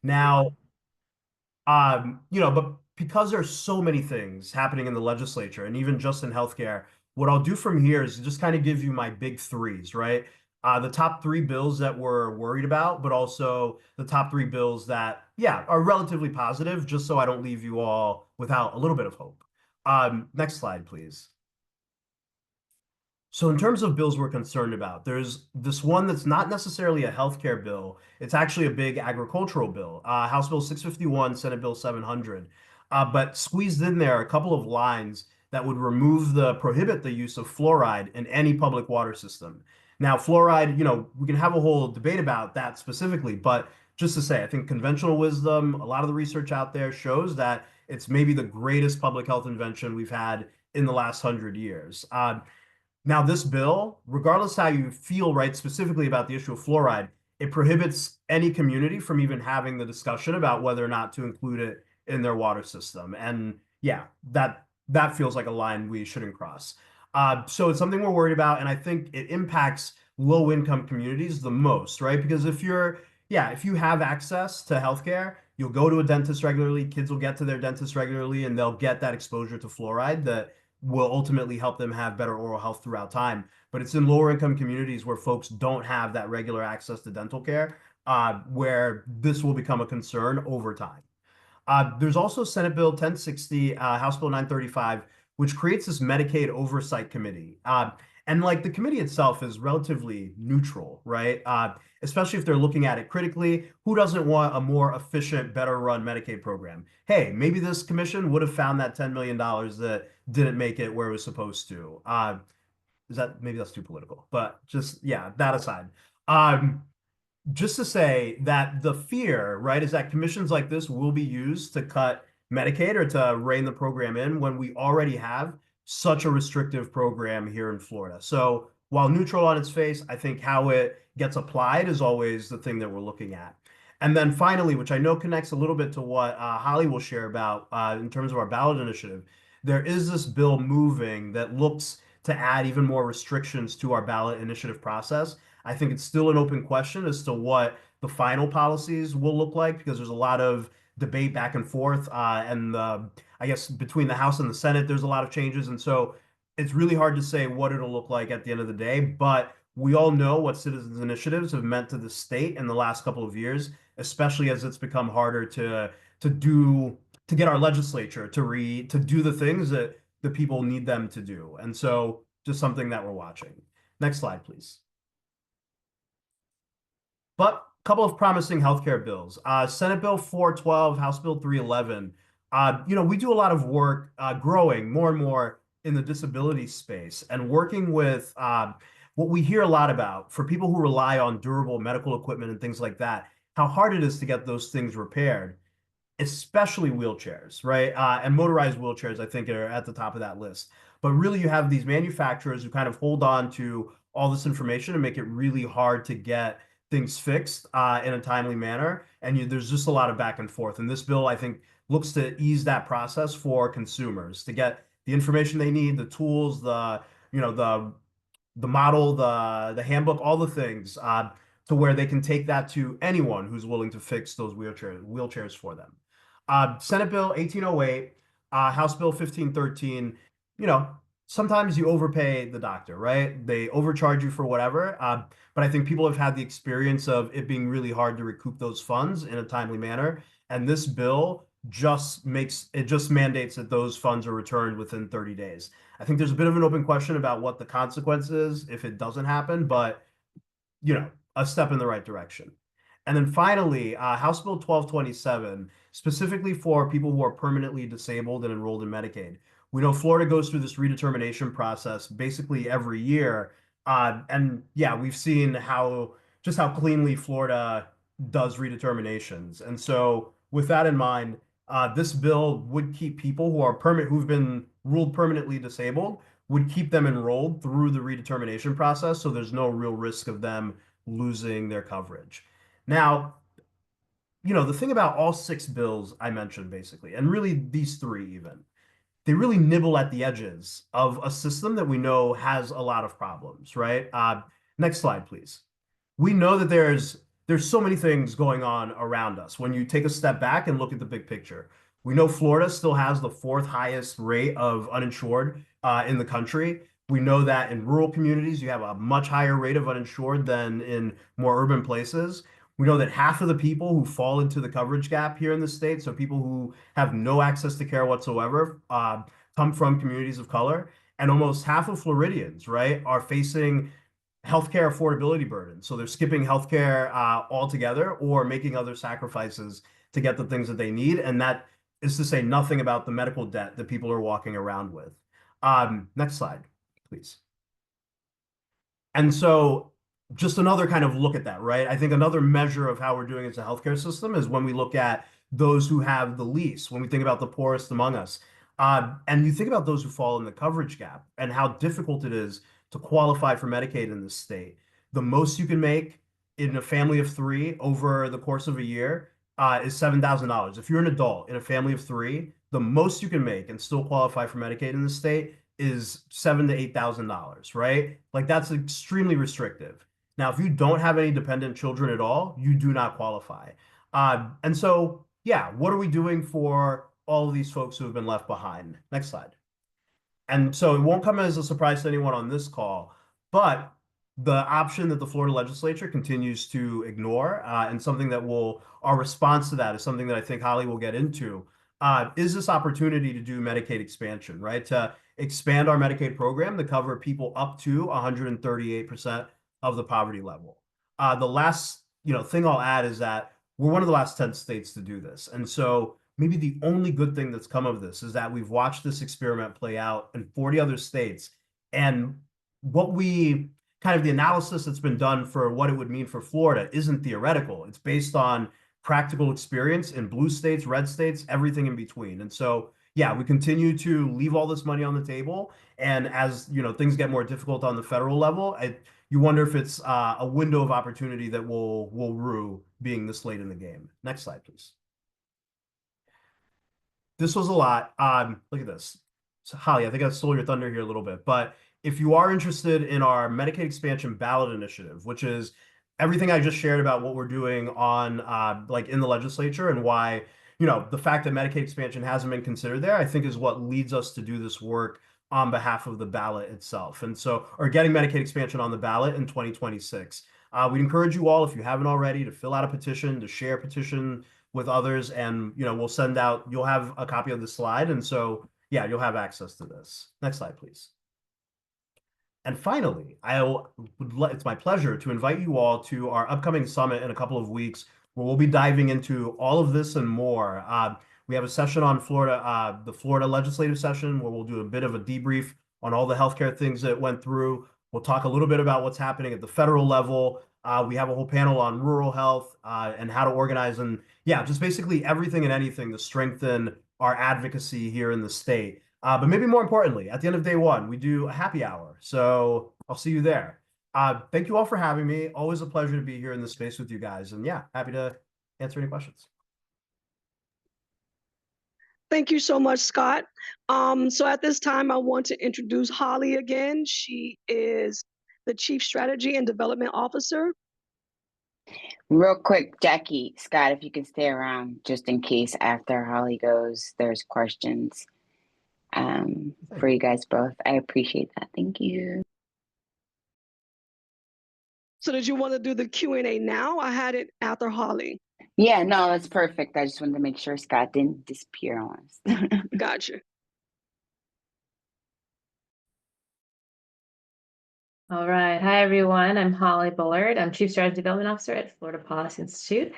Now, but because there's so many things happening in the legislature and even just in healthcare, what I'll do from here is just kind of give you my big threes, right? The top three bills that we're worried about, but also the top three bills that, yeah, are relatively positive, just so I don't leave you all without a little bit of hope. Next slide, please. So in terms of bills we're concerned about, there's this one that's not necessarily a healthcare bill. It's actually a big agricultural bill, House Bill 651, Senate Bill 700. But squeezed in there are a couple of lines that would prohibit the use of fluoride in any public water system. Now, fluoride, we can have a whole debate about that specifically, but just to say, I think conventional wisdom, a lot of the research out there shows that it's maybe the greatest public health invention we've had in the last 100 years. Now, this bill, regardless how you feel, right, specifically about the issue of fluoride, it prohibits any community from even having the discussion about whether or not to include it in their water system. And yeah, that feels like a line we shouldn't cross. So it's something we're worried about, and I think it impacts low-income communities the most, right? Because if you have access to healthcare, you'll go to a dentist regularly, kids will get to their dentist regularly, and they'll get that exposure to fluoride that will ultimately help them have better oral health throughout time. But it's in lower income communities where folks don't have that regular access to dental care, where this will become a concern over time. There's also Senate Bill 1060, House Bill 935, which creates this Medicaid Oversight Committee. And like the committee itself is relatively neutral, right? Especially if they're looking at it critically. Who doesn't want a more efficient, better run Medicaid program? Hey, maybe this commission would have found that $10 million that didn't make it where it was supposed to. Maybe that's too political, but just, yeah, that aside. Um, just to say that the fear, right, is that commissions like this will be used to cut Medicaid or to rein the program in when we already have such a restrictive program here in Florida. So while neutral on its face, I think how it gets applied is always the thing that we're looking at. And then finally, which I know connects a little bit to what Holly will share about in terms of our ballot initiative, there is this bill moving that looks to add even more restrictions to our ballot initiative process. I think it's still an open question as to what the final policies will look like because there's a lot of debate back and forth, I guess between the House and the Senate, there's a lot of changes, and so it's really hard to say what it'll look like at the end of the day. But we all know what citizens initiatives have meant to the state in the last couple of years, especially as it's become harder to get our legislature to do the things that the people need them to do, and so just something that we're watching. Next slide, please. But a couple of promising healthcare bills. Senate Bill 412, House Bill 311. We do a lot of work growing more and more in the disability space and working with what we hear a lot about for people who rely on durable medical equipment and things like that, how hard it is to get those things repaired, especially wheelchairs, right? And motorized wheelchairs, I think, are at the top of that list. But really, you have these manufacturers who kind of hold on to all this information and make it really hard to get things fixed in a timely manner. And there's just a lot of back and forth. And this bill, I think, looks to ease that process for consumers to get the information they need, the tools, the model, the handbook, all the things to where they can take that to anyone who's willing to fix those wheelchairs for them. Senate Bill 1808, House Bill 1513, you know, sometimes you overpay the doctor, right? They overcharge you for whatever. But I think people have had the experience of it being really hard to recoup those funds in a timely manner. And this bill just mandates that those funds are returned within 30 days. I think there's a bit of an open question about what the consequence is if it doesn't happen, but a step in the right direction. And then finally, House Bill 1227, specifically for people who are permanently disabled and enrolled in Medicaid. We know Florida goes through this redetermination process basically every year. And yeah, we've seen just how cleanly Florida does redeterminations. And so with that in mind, this bill would keep people who've been ruled permanently disabled, would keep them enrolled through the redetermination process. So there's no real risk of them losing their coverage. Now, the thing about all six bills I mentioned, basically, and really these three even, they really nibble at the edges of a system that we know has a lot of problems, right? Next slide, please. We know that there's there's so many things going on around us. When you take a step back and look at the big picture, we know Florida still has the fourth highest rate of uninsured in the country. We know that in rural communities, you have a much higher rate of uninsured than in more urban places. We know that half of the people who fall into the coverage gap here in the state, so people who have no access to care whatsoever, come from communities of color. And almost half of Floridians, right, are facing healthcare affordability burden. So they're skipping healthcare altogether or making other sacrifices to get the things that they need. And that is to say nothing about the medical debt that people are walking around with. Next slide, please. And so just another kind of look at that, right? I think another measure of how we're doing as a healthcare system is when we look at those who have the least, when we think about the poorest among us. And you think about those who fall in the coverage gap and how difficult it is to qualify for Medicaid in this state. The most you can make in a family of three over the course of a year is $7,000. If you're an adult in a family of three, the most you can make and still qualify for Medicaid in the state is $7,000 to $8,000, right? Like that's extremely restrictive. Now, if you don't have any dependent children at all, you do not qualify. And so, yeah, what are we doing for all of these folks who have been left behind? Next slide. And so it won't come as a surprise to anyone on this call, but the option that the Florida legislature continues to ignore, and something that our response to that is something that I think Holly will get into, is this opportunity to do Medicaid expansion, right? To expand our Medicaid program to cover people up to 138% of the poverty level. The last, thing I'll add is that we're one of the last 10 states to do this. And so maybe the only good thing that's come of this is that we've watched this experiment play out in 40 other states. And the analysis that's been done for what it would mean for Florida isn't theoretical. It's based on practical experience in blue states, red states, everything in between. And so, yeah, we continue to leave all this money on the table. And as things get more difficult on the federal level, you wonder if it's a window of opportunity that will rue being this late in the game. Next slide, please. This was a lot. Look at this. So, Holly, I think I stole your thunder here a little bit, but if you are interested in our Medicaid expansion ballot initiative, which is everything I just shared about what we're doing on in the legislature and why, the fact that Medicaid expansion hasn't been considered there, I think is what leads us to do this work on behalf of the ballot itself. And so, or getting Medicaid expansion on the ballot in 2026. We encourage you all, if you haven't already, to fill out a petition, to share a petition with others, and you'll have a copy of the slide. And so, yeah, you'll have access to this. Next slide, please. And finally, it's my pleasure to invite you all to our upcoming summit in a couple of weeks, where we'll be diving into all of this and more. We have a session on Florida, the Florida legislative session, where we'll do a bit of a debrief on all the healthcare things that went through. We'll talk a little bit about what's happening at the federal level. We have a whole panel on rural health and how to organize, and yeah, just basically everything and anything to strengthen our advocacy here in the state. But maybe more importantly, at the end of day one, we do a happy hour. So I'll see you there. Thank you all for having me. Always a pleasure to be here in this space with you guys. And yeah, happy to answer any questions. Thank you so much, Scott. So at this time, I want to introduce Holly again. She is the Chief Strategy and Development Officer. Real quick, Jackie, Scott, if you can stay around just in case after Holly goes, there's questions for you guys both. I appreciate that. Thank you. So did you want to do the Q&A now? I had it after Holly. Yeah, no, that's perfect. I just wanted to make sure Scott didn't disappear on us. Gotcha. All right. Hi, everyone. I'm Holly Bullard. I'm Chief Strategy Development Officer at Florida Policy Institute.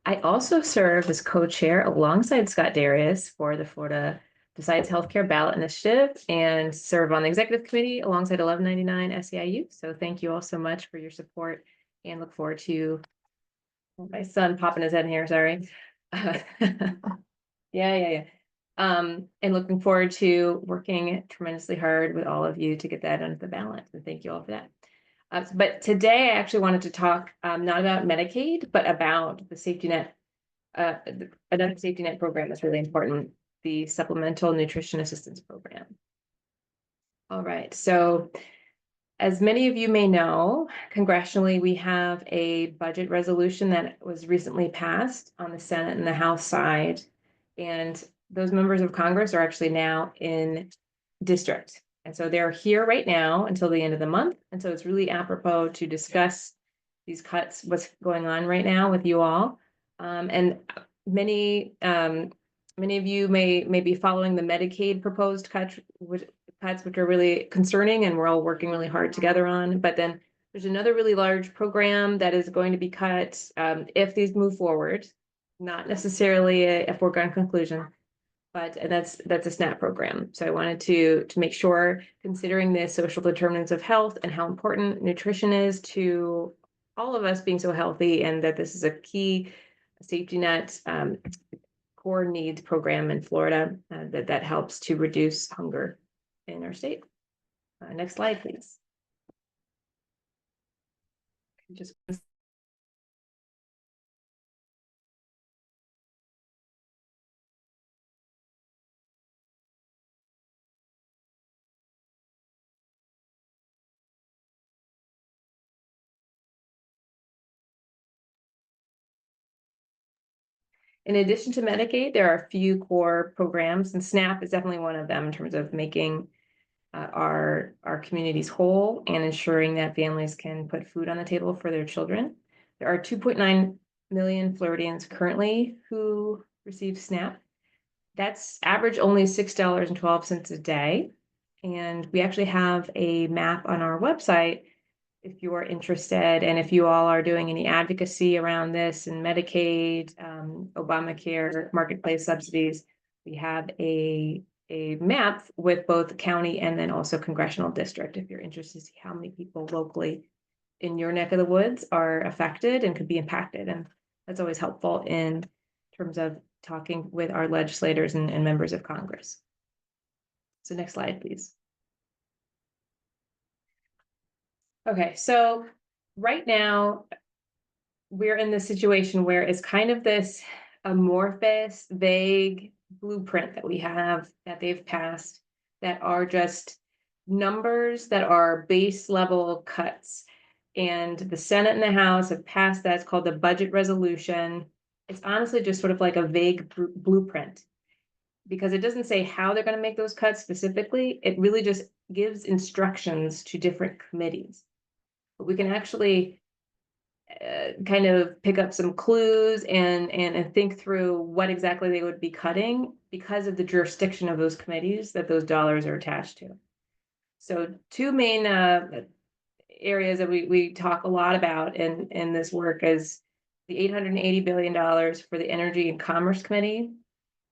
I also serve as co-chair alongside Scott Darius for the Florida Decides Healthcare Ballot Initiative and serve on the executive committee alongside 1199 SEIU. So thank you all so much for your support and look forward to my son popping his head in here. Sorry. Yeah. And looking forward to working tremendously hard with all of you to get that under the ballot. And thank you all for that. But today I actually wanted to talk not about Medicaid, but about the safety net, another safety net program that's really important, the Supplemental Nutrition Assistance Program. All right, so As many of you may know, congressionally, we have a budget resolution that was recently passed on the Senate and the House side. And those members of Congress are actually now in district. And so they're here right now until the end of the month. And so it's really apropos to discuss these cuts, what's going on right now with you all. And many of you may be following the Medicaid proposed cuts, which are really concerning, and we're all working really hard together on. But then there's another really large program that is going to be cut if these move forward, not necessarily a foregone conclusion, but that's a SNAP program. So I wanted to make sure, considering the social determinants of health and how important nutrition is to all of us being so healthy, and that this is a key safety net core needs program in Florida that helps to reduce hunger in our state. Next slide, please. Just in addition to Medicaid, there are a few core programs, and SNAP is definitely one of them in terms of making our communities whole and ensuring that families can put food on the table for their children. There are 2.9 million Floridians currently who receive SNAP. That's average only $6.12 a day. And we actually have a map on our website if you are interested, and if you all are doing any advocacy around this and Medicaid, Obamacare, marketplace subsidies, we have a map with both county and then also congressional district if you're interested to see how many people locally in your neck of the woods are affected and could be impacted. And that's always helpful in terms of talking with our legislators and members of Congress. So next slide, please. Okay, so right now we're in this situation where it's kind of this amorphous, vague blueprint that we have that they've passed that are just numbers that are base level cuts. And the Senate and the House have passed that. It's called the budget resolution. It's honestly just sort of like a vague blueprint, because it doesn't say how they're going to make those cuts specifically. It really just gives instructions to different committees. But we can actually kind of pick up some clues and think through what exactly they would be cutting because of the jurisdiction of those committees that those dollars are attached to. So two main areas that we talk a lot about in this work is the $880 billion for the Energy and Commerce Committee,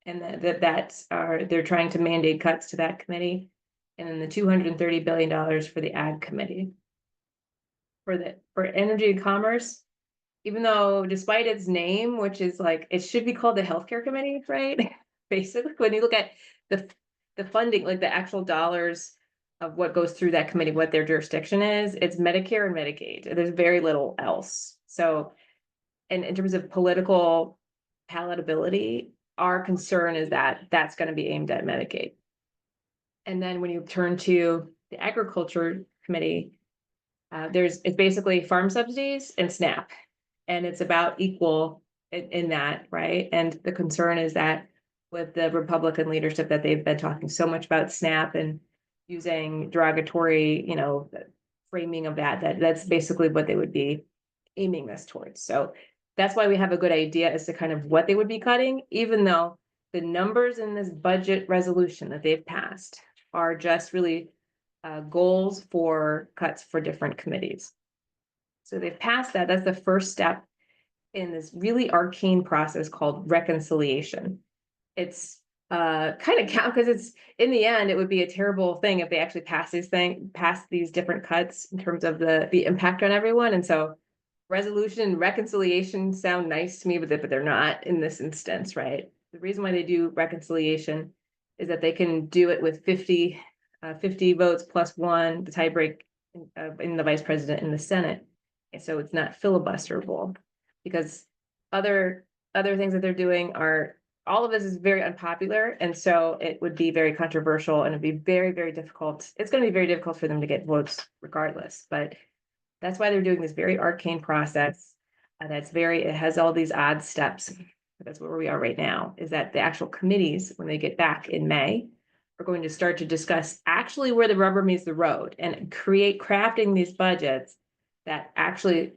and they're trying to mandate cuts to that committee, and then the $230 billion for the Ag Committee. For Energy and Commerce, even though despite its name, which is like, it should be called the Healthcare Committee, right? Basically, when you look at the funding, like the actual dollars of what goes through that committee, what their jurisdiction is, it's Medicare and Medicaid. There's very little else. So, and in terms of political palatability, our concern is that that's going to be aimed at Medicaid. And then when you turn to the Agriculture Committee, it's basically farm subsidies and SNAP, and it's about equal in that, right? And the concern is that with the Republican leadership that they've been talking so much about SNAP and using derogatory, framing of that's basically what they would be aiming this towards. So that's why we have a good idea as to kind of what they would be cutting, even though the numbers in this budget resolution that they've passed are just really goals for cuts for different committees. So they've passed that. That's the first step in this really arcane process called reconciliation. It's kind of count because it's in the end, it would be a terrible thing if they actually pass these different cuts in terms of the impact on everyone. And so resolution and reconciliation sound nice to me, but they're not in this instance, right? The reason why they do reconciliation is that they can do it with 50 votes plus one, the tiebreak in the vice president in the Senate. And so it's not filibusterable, because other things that they're doing are all of this is very unpopular, and so it would be very controversial, and it'd be very, very difficult. It's going to be very difficult for them to get votes regardless. But that's why they're doing this very arcane process. It has all these odd steps. That's where we are right now, is that the actual committees, when they get back in May, are going to start to discuss actually where the rubber meets the road and crafting these budgets that actually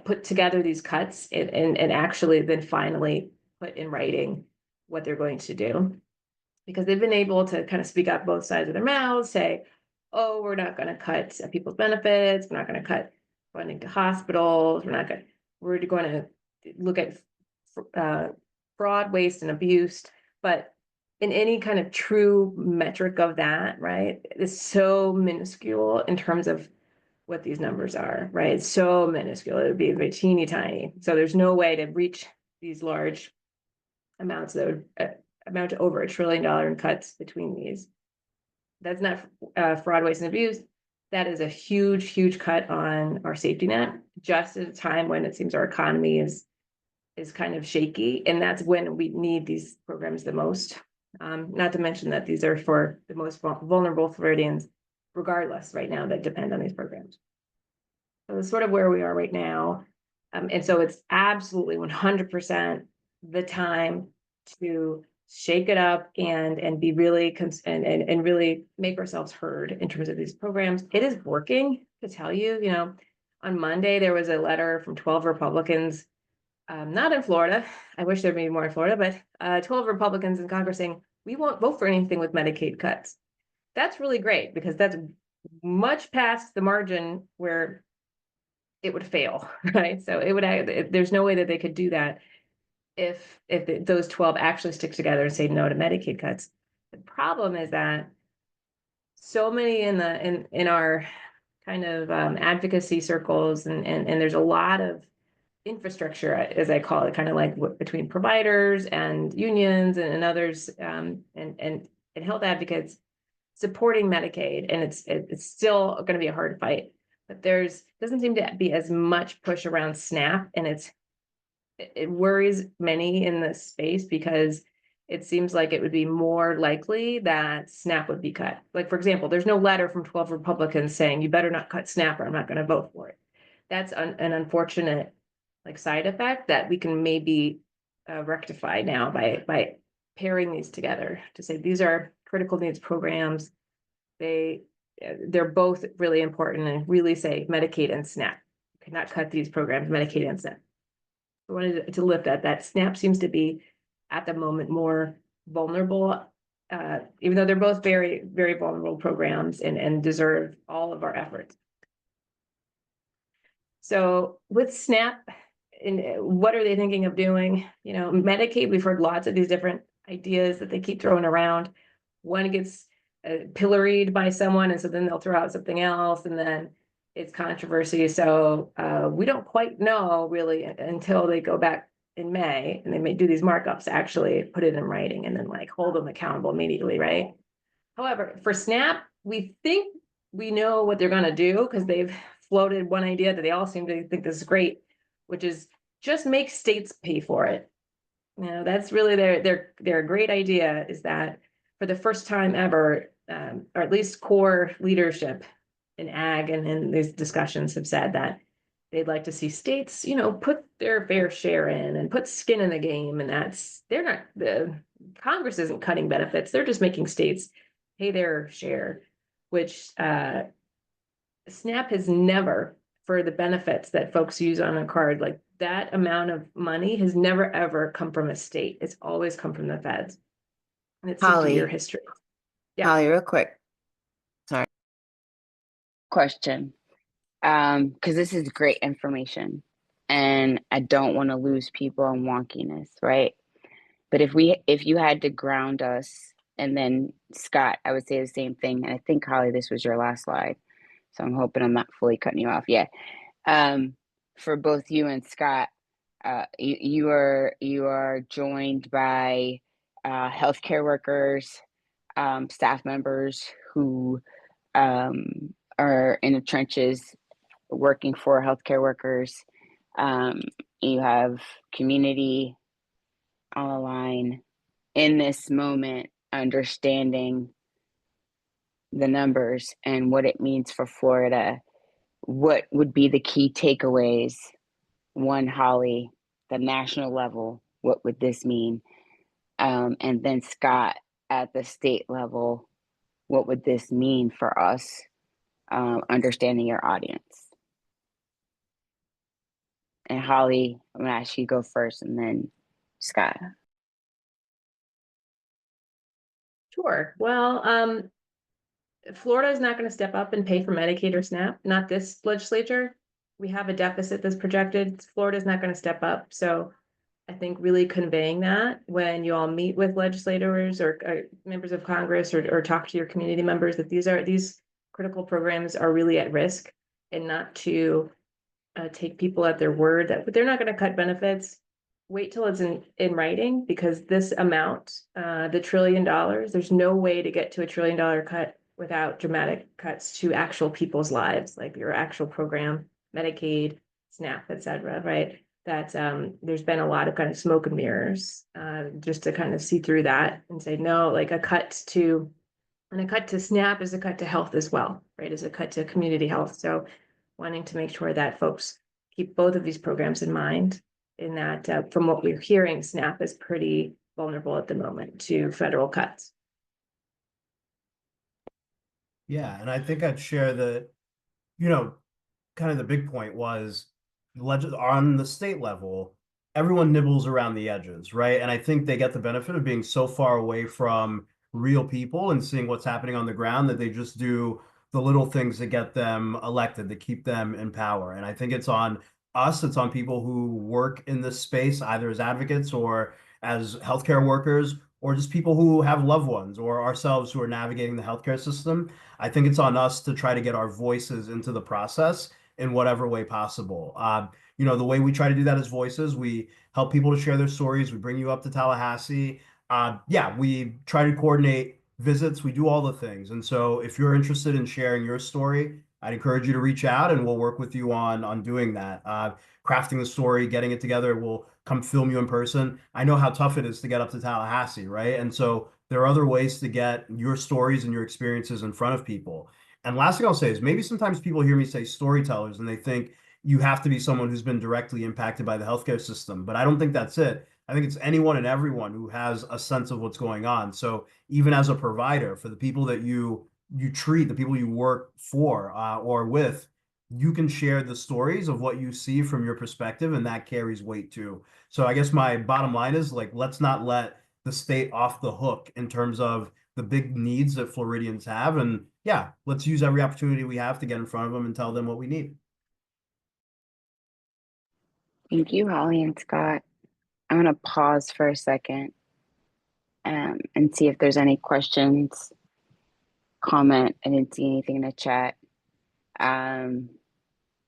put together these cuts and actually then finally put in writing what they're going to do. Because they've been able to kind of speak up both sides of their mouths, say, oh, we're not going to cut people's benefits, we're not going to cut funding to hospitals, we're going to look at fraud, waste, and abuse. But in any kind of true metric of that, right, it's so minuscule in terms of what these numbers are, right? It's so minuscule, it would be very teeny tiny. So there's no way to reach these large amounts that would amount to over $1 trillion in cuts between these. That's not fraud, waste, and abuse. That is a huge, huge cut on our safety net, just at a time when it seems our economy is kind of shaky, and that's when we need these programs the most. Not to mention that these are for the most vulnerable Floridians, regardless, right now, that depend on these programs. So that's sort of where we are right now. And so it's absolutely 100% the time to shake it up and be really and really make ourselves heard in terms of these programs. It is working, to tell you. On Monday, there was a letter from 12 Republicans, not in Florida. I wish there'd be more in Florida, but 12 Republicans in Congress saying, we won't vote for anything with Medicaid cuts. That's really great, because that's much past the margin where it would fail, right? So there's no way that they could do that if those 12 actually stick together and say no to Medicaid cuts. The problem is that so many in our kind of advocacy circles, and there's a lot of infrastructure, as I call it, kind of like between providers and unions and others, and health advocates supporting Medicaid, and it's still going to be a hard fight. But doesn't seem to be as much push around SNAP, and it worries many in this space, because it seems like it would be more likely that SNAP would be cut. Like, for example, there's no letter from 12 Republicans saying you better not cut SNAP or I'm not going to vote for it. That's an unfortunate side effect that we can maybe rectify now by pairing these together to say these are critical needs programs. They're both really important, and really say Medicaid and SNAP. You cannot cut these programs, Medicaid and SNAP. I wanted to lift that SNAP seems to be at the moment more vulnerable, even though they're both very, very vulnerable programs and deserve all of our efforts. So with SNAP, what are they thinking of doing? Medicaid, we've heard lots of these different ideas that they keep throwing around. One gets pilloried by someone, and so then they'll throw out something else, and then it's controversy. So we don't quite know really until they go back in May, and they may do these markups, actually put it in writing, and then hold them accountable immediately, right? However, for SNAP, we think we know what they're going to do, because they've floated one idea that they all seem to think this is great, which is just make states pay for it. That's really their great idea, is that for the first time ever, or at least core leadership in ag and in these discussions have said that they'd like to see states, put their fair share in and put skin in the game. And the Congress isn't cutting benefits. They're just making states pay their share, which SNAP has never, for the benefits that folks use on a card, that amount of money has never ever come from a state. It's always come from the feds. And it's 50-year history. Yeah. Holly, real quick. Sorry. Question. Because this is great information, and I don't want to lose people on wonkiness, right? But if you had to ground us, and then Scott, I would say the same thing. And I think, Holly, this was your last slide, so I'm hoping I'm not fully cutting you off. Yeah. For both you and Scott, you are joined by healthcare workers, staff members who are in the trenches working for healthcare workers. You have community on the line. in this moment, understanding the numbers and what it means for Florida, what would be the key takeaways? One, Holly, the national level, what would this mean? And then Scott, at the state level, what would this mean for us? Understanding your audience. And Holly, I'm gonna ask you to go first, and then Scott. Sure. Well, Florida is not going to step up and pay for Medicaid or SNAP, not this legislature. We have a deficit that's projected. Florida is not going to step up. So I think really conveying that when you all meet with legislators or members of Congress or talk to your community members, that these critical programs are really at risk, and not to take people at their word that they're not going to cut benefits. Wait till it's in writing, because this amount, the $1 trillion, there's no way to get to a $1 trillion cut without dramatic cuts to actual people's lives, like your actual program, Medicaid, SNAP, et cetera, right? That there's been a lot of kind of smoke and mirrors just to kind of see through that and say, no, like a cut to SNAP is a cut to health as well, right? Is a cut to community health. So wanting to make sure that folks keep both of these programs in mind, in that from what we're hearing, SNAP is pretty vulnerable at the moment to federal cuts. Yeah, and I think I'd share that, kind of the big point was on the state level, everyone nibbles around the edges, right? And I think they get the benefit of being so far away from real people and seeing what's happening on the ground that they just do the little things that get them elected, that keep them in power. And I think it's on us, it's on people who work in this space, either as advocates or as healthcare workers, or just people who have loved ones or ourselves who are navigating the healthcare system. I think it's on us to try to get our voices into the process in whatever way possible. The way we try to do that as voices, we help people to share their stories. We bring you up to Tallahassee. Yeah, we try to coordinate visits. We do all the things. And so if you're interested in sharing your story, I'd encourage you to reach out and we'll work with you on doing that. Crafting the story, getting it together. We'll come film you in person. I know how tough it is to get up to Tallahassee, right? And so there are other ways to get your stories and your experiences in front of people. And last thing I'll say is maybe sometimes people hear me say storytellers and they think you have to be someone who's been directly impacted by the healthcare system, but I don't think that's it. I think it's anyone and everyone who has a sense of what's going on. So even as a provider, for the people that you treat, the people you work for or with, you can share the stories of what you see from your perspective, and that carries weight too. So I guess my bottom line is, like, let's not let the state off the hook in terms of the big needs that Floridians have. And yeah, let's use every opportunity we have to get in front of them and tell them what we need. Thank you, Holly and Scott. I'm going to pause for a second and see if there's any questions, comment. I didn't see anything in the chat.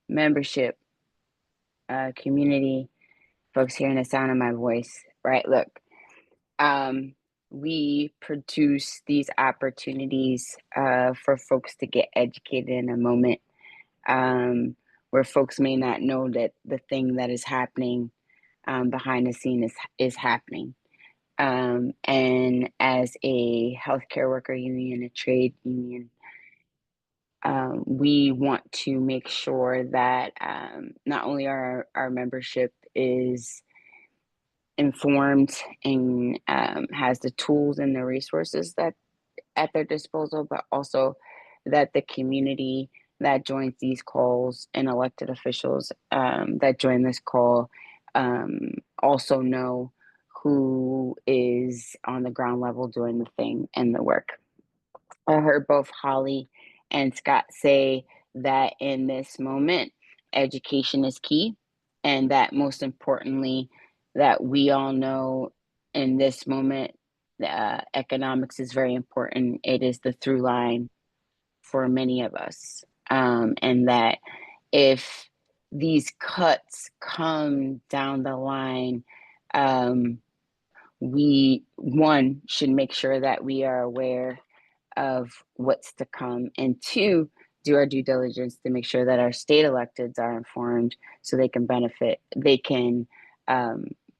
Membership, community, folks hearing the sound of my voice, right? Look, we produce these opportunities for folks to get educated in a moment where folks may not know that the thing that is happening behind the scene is happening. And as a healthcare worker union, a trade union, we want to make sure that not only our membership is informed and has the tools and the resources that at their disposal, but also that the community that joins these calls and elected officials that join this call also know who is on the ground level doing the thing and the work. I heard both Holly and Scott say that in this moment, education is key, and that most importantly, that we all know in this moment, economics is very important. It is the through line for many of us. And that if these cuts come down the line, we, one, should make sure that we are aware of what's to come, and two, do our due diligence to make sure that our state electeds are informed so they can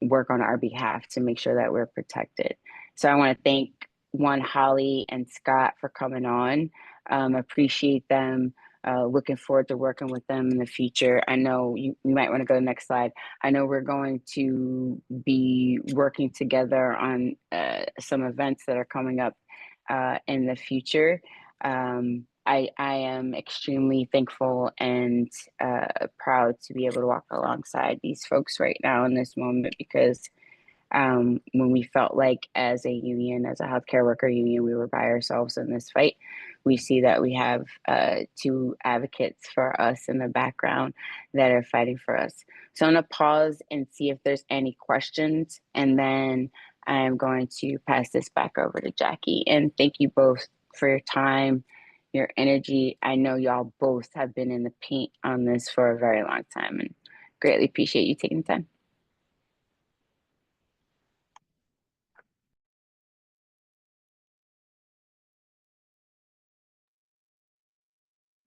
work on our behalf to make sure that we're protected. So I want to thank Holly and Scott for coming on. Appreciate them. Looking forward to working with them in the future. I know you might want to go to the next slide. I know we're going to be working together on some events that are coming up in the future. I am extremely thankful and proud to be able to walk alongside these folks right now in this moment, because when we felt like as a union, as a healthcare worker union, we were by ourselves in this fight. We see that we have two advocates for us in the background that are fighting for us. So I'm going to pause and see if there's any questions, and then I'm going to pass this back over to Jackie. And thank you both for your time, your energy. I know y'all both have been in the paint on this for a very long time, and greatly appreciate you taking the time.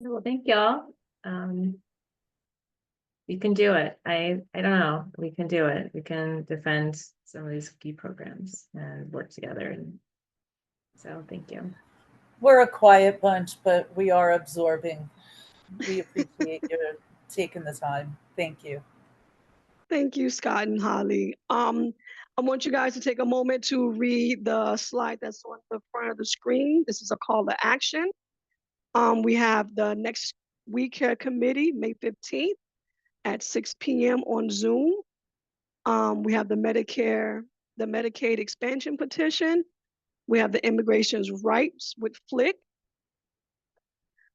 Well, thank y'all. We can do it. I don't know. We can do it. We can defend some of these key programs and work together. And so thank you. We're a quiet bunch, but we are absorbing. We appreciate you taking the time. Thank you. Thank you, Scott and Holly. I want you guys to take a moment to read the slide that's on the front of the screen. This is a call to action. We have the next We Care Committee, May 15th at 6 p.m. on Zoom. We have the Medicaid expansion petition. We have the immigration's rights with FLIC.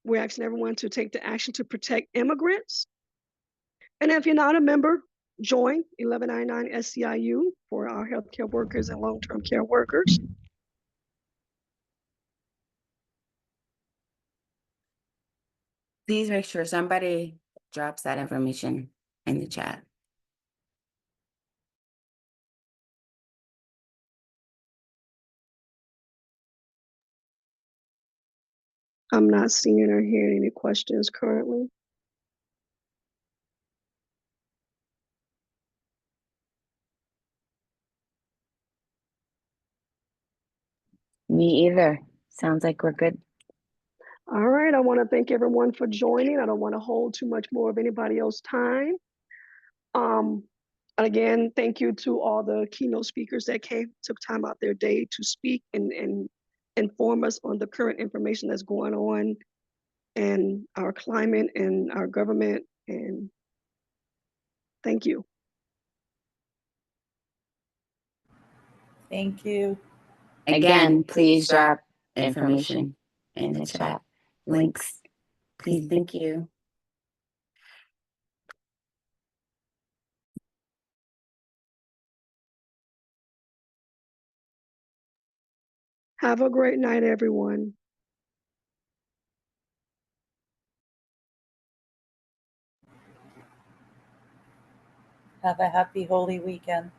We're asking everyone to take the action to protect immigrants. And if you're not a member, join 1199 SCIU for our healthcare workers and long-term care workers. Please make sure somebody drops that information in the chat. I'm not seeing or hearing any questions currently. Me either. Sounds like we're good. All right, I want to thank everyone for joining. I don't want to hold too much more of anybody else's time. Again, thank you to all the keynote speakers that took time out their day to speak and inform us on the current information that's going on in our climate and our government. And thank you. Thank you. Again, please drop information in the chat. Links. Please, thank you. Have a great night, everyone. Have a happy Holy Weekend.